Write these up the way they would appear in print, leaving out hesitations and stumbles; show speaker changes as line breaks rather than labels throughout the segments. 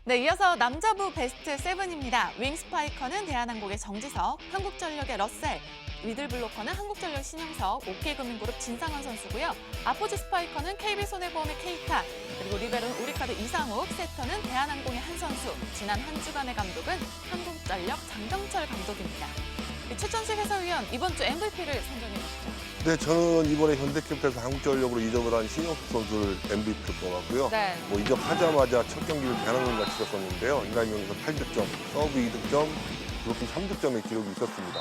네, 이어서 남자부 베스트 7입니다. 윙 스파이커는 대한항공의 정지석, 한국전력의 러셀, 미들블로커는 한국전력 신영석, OK금융그룹 진상원 선수고요. 아포지 스파이커는 KB손해보험의 케이타, 그리고 리베로는 우리카드 이상욱, 세터는 대한항공의 한 선수, 지난 한 주간의 감독은 한국전력 장병철 감독입니다. 최천식 해설위원, 이번 주 MVP를 선정해 주시죠.
네, 저는 이번에 현대캐피탈에서 한국전력으로 이적을 한 신영석 선수를 MVP로 뽑았고요.
네.
이적하자마자 첫 경기를 대한항공과 치렀었는데요. 이날 경기에서 8득점, 서브 2득점, 블로킹 3득점의 기록이 있었습니다.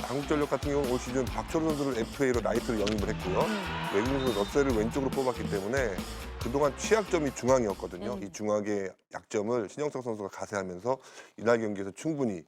한국전력 같은 경우는 올 시즌 박철호 선수를 FA로 라이트로 영입을 했고요. 외국인 선수 러셀을 왼쪽으로 뽑았기 때문에 그동안 취약점이 중앙이었거든요. 이 중앙의 약점을 신영석 선수가 가세하면서 이날 경기에서 충분히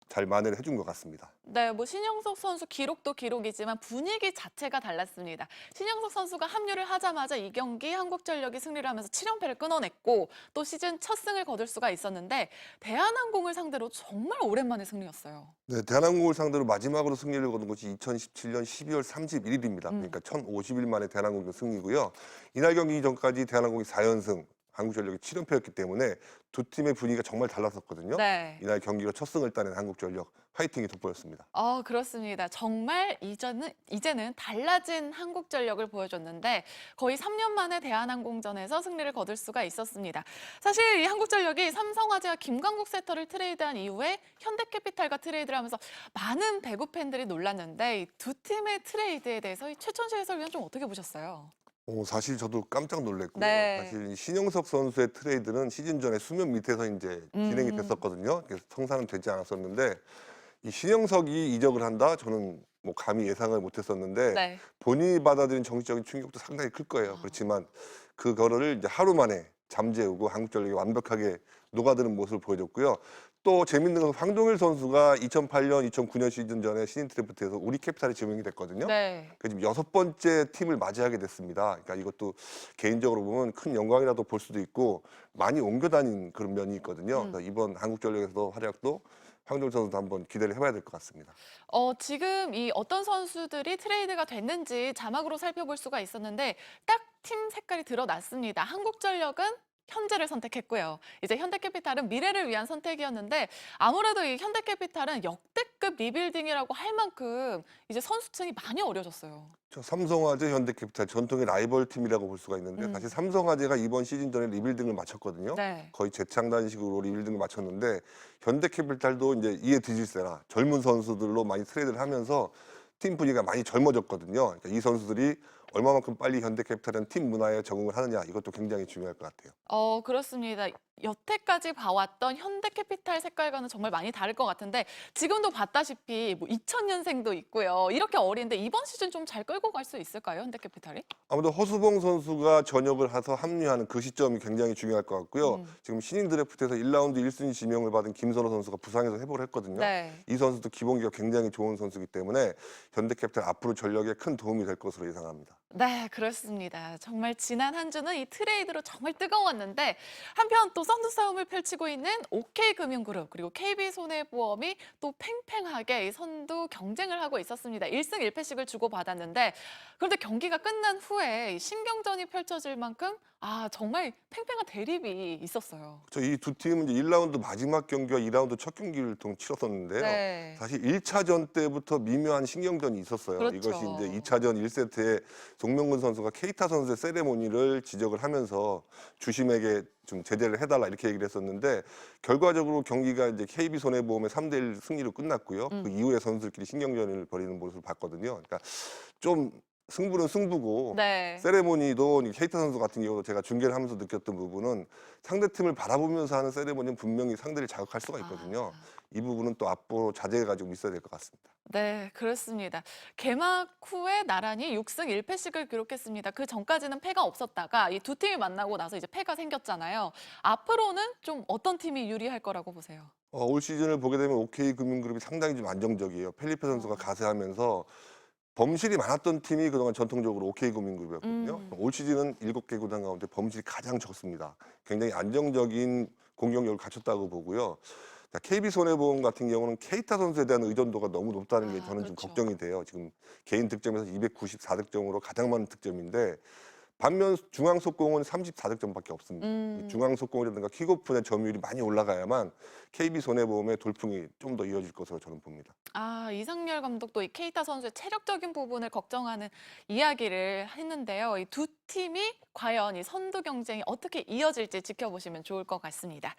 잘 만회를 해준 것 같습니다.
네, 신영석 선수 기록도 기록이지만 분위기 자체가 달랐습니다. 신영석 선수가 합류를 하자마자 이 경기 한국전력이 승리를 하면서 7연패를 끊어냈고 또 시즌 첫 승을 거둘 수가 있었는데 대한항공을 상대로 정말 오랜만에 승리였어요.
네, 대한항공을 상대로 마지막으로 승리를 거둔 것이 2017년 12월 31일입니다. 그러니까 1050일 만에 대한항공 승리고요. 이날 경기 전까지 대한항공이 4연승, 한국전력이 7연패였기 때문에 두 팀의 분위기가 정말 달랐었거든요.
네.
이날 경기로 첫 승을 따낸 한국전력 화이팅이 돋보였습니다.
그렇습니다. 정말 이제는 달라진 한국전력을 보여줬는데 거의 3년 만에 대한항공전에서 승리를 거둘 수가 있었습니다. 사실 이 한국전력이 삼성화재와 김광국 세터를 트레이드한 이후에 현대캐피탈과 트레이드를 하면서 많은 배구 팬들이 놀랐는데 이 두 팀의 트레이드에 대해서 이 최천식 해설위원 좀 어떻게 보셨어요?
사실 저도 깜짝 놀랐고요.
네.
사실 이 신영석 선수의 트레이드는 시즌 전에 수면 밑에서 이제 진행이 됐었거든요. 그래서 성사는 되지 않았었는데 이 신영석이 이적을 한다? 저는 감히 예상을 못했었는데
네.
본인이 받아들인 정치적인 충격도 상당히 클 거예요. 그렇지만 그거를 이제 하루 만에 잠재우고 한국전력이 완벽하게 녹아드는 모습을 보여줬고요. 또 재밌는 건 황동일 선수가 2008년, 2009년 시즌 전에 신인 드래프트에서 우리 캐피탈에 지명이 됐거든요.
네.
그 지금 6번째 팀을 맞이하게 됐습니다. 그러니까 이것도 개인적으로 보면 큰 영광이라도 볼 수도 있고 많이 옮겨 다닌 그런 면이 있거든요. 그래서 이번 한국전력에서 활약도 황동일 선수도 한번 기대를 해봐야 될 것 같습니다.
지금 이 어떤 선수들이 트레이드가 됐는지 자막으로 살펴볼 수가 있었는데 딱 팀 색깔이 드러났습니다. 한국전력은 현재를 선택했고요. 이제 현대캐피탈은 미래를 위한 선택이었는데 아무래도 이 현대캐피탈은 역대급 리빌딩이라고 할 만큼 이제 선수층이 많이 어려졌어요.
삼성화재, 현대캐피탈 전통의 라이벌 팀이라고 볼 수가 있는데 사실 삼성화재가 이번 시즌 전에 리빌딩을 마쳤거든요.
네.
거의 재창단식으로 리빌딩을 마쳤는데 현대캐피탈도 이제 이에 뒤질세라 젊은 선수들로 많이 트레이드를 하면서 팀 분위기가 많이 젊어졌거든요. 그러니까 이 선수들이 얼마만큼 빨리 현대캐피탈이라는 팀 문화에 적응을 하느냐 이것도 굉장히 중요할 것 같아요.
그렇습니다. 여태까지 봐왔던 현대캐피탈 색깔과는 정말 많이 다를 것 같은데 지금도 봤다시피 2000년생도 있고요. 이렇게 어린데 이번 시즌 좀 잘 끌고 갈 수 있을까요, 현대캐피탈이?
아무래도 허수봉 선수가 전역을 해서 합류하는 그 시점이 굉장히 중요할 것 같고요. 지금 신인 드래프트에서 1라운드 1순위 지명을 받은 김선호 선수가 부상에서 회복을 했거든요.
네.
이 선수도 기본기가 굉장히 좋은 선수이기 때문에 현대캐피탈 앞으로 전력에 큰 도움이 될 것으로 예상합니다.
네, 그렇습니다. 정말 지난 한 주는 이 트레이드로 정말 뜨거웠는데 한편 또 선두 싸움을 펼치고 있는 OK금융그룹 그리고 KB손해보험이 또 팽팽하게 이 선두 경쟁을 하고 있었습니다. 1승 1패씩을 주고받았는데 그런데 경기가 끝난 후에 이 신경전이 펼쳐질 만큼 정말 팽팽한 대립이 있었어요.
이 두 팀은 이제 1라운드 마지막 경기와 2라운드 첫 경기를 치렀었는데요.
네.
사실 1차전 때부터 미묘한 신경전이 있었어요.
그렇죠.
이것이 이제 2차전 1세트에 송명근 선수가 케이타 선수의 세레모니를 지적을 하면서 주심에게 좀 제재를 해달라 이렇게 얘기를 했었는데 결과적으로 경기가 이제 KB손해보험의 3대1 승리로 끝났고요. 그 이후에 선수들끼리 신경전을 벌이는 모습을 봤거든요. 그러니까 좀 승부는 승부고
네.
세레모니도 케이타 선수 같은 경우도 제가 중계를 하면서 느꼈던 부분은 상대팀을 바라보면서 하는 세레모니는 분명히 상대를 자극할 수가 있거든요. 이 부분은 또 앞으로 자제해가지고 있어야 될 것 같습니다.
네, 그렇습니다. 개막 후에 나란히 6승 1패씩을 기록했습니다. 그 전까지는 패가 없었다가 이 두 팀이 만나고 나서 이제 패가 생겼잖아요. 앞으로는 좀 어떤 팀이 유리할 거라고 보세요?
올 시즌을 보게 되면 OK금융그룹이 상당히 좀 안정적이에요. 펠리페 선수가 가세하면서 범실이 많았던 팀이 그동안 전통적으로 OK금융그룹이었거든요. 올 시즌은 7개 구단 가운데 범실이 가장 적습니다. 굉장히 안정적인 공격력을 갖췄다고 보고요. KB손해보험 같은 경우는 케이타 선수에 대한 의존도가 너무 높다는 게 저는 좀
그렇죠.
걱정이 돼요. 지금 개인 득점에서 294득점으로 가장 많은 득점인데 반면 중앙 속공은 34득점밖에 없습니다. 이 중앙 속공이라든가 킥오프의 점유율이 많이 올라가야만 KB 손해보험의 돌풍이 좀 더 이어질 것으로 저는 봅니다.
이상열 감독도 이 케이타 선수의 체력적인 부분을 걱정하는 이야기를 했는데요. 이 두 팀이 과연 이 선두 경쟁이 어떻게 이어질지 지켜보시면 좋을 것 같습니다.